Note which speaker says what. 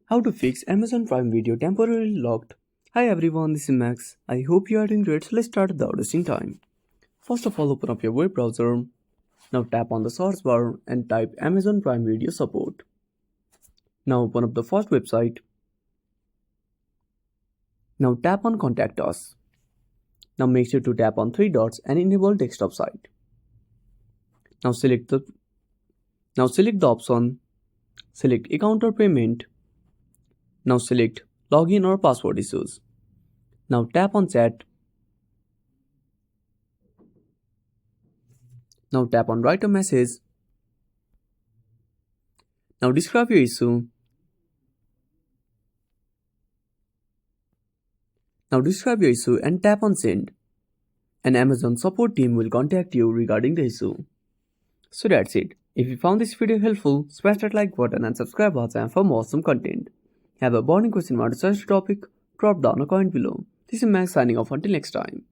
Speaker 1: How to fix Amazon Prime Video temporarily locked. Hi everyone, this is Max. I hope you are doing great, so let's start without wasting time. First of all, open up your web browser. Now tap on the search bar and type Amazon Prime Video Support. Now open up the first website. Now tap on Contact Us. Now make sure to tap on three dots and enable desktop site. Now select the option. Select account or payment. Now select login or password issues. Now tap on chat. Now tap on write a message. Now describe your issue. And tap on send. An Amazon support team will contact you regarding the issue. So that's it. If you found this video helpful, smash that like button and subscribe our channel for more awesome content. Have a burning question about a such topic? Drop down a comment below. This is Max signing off until next time.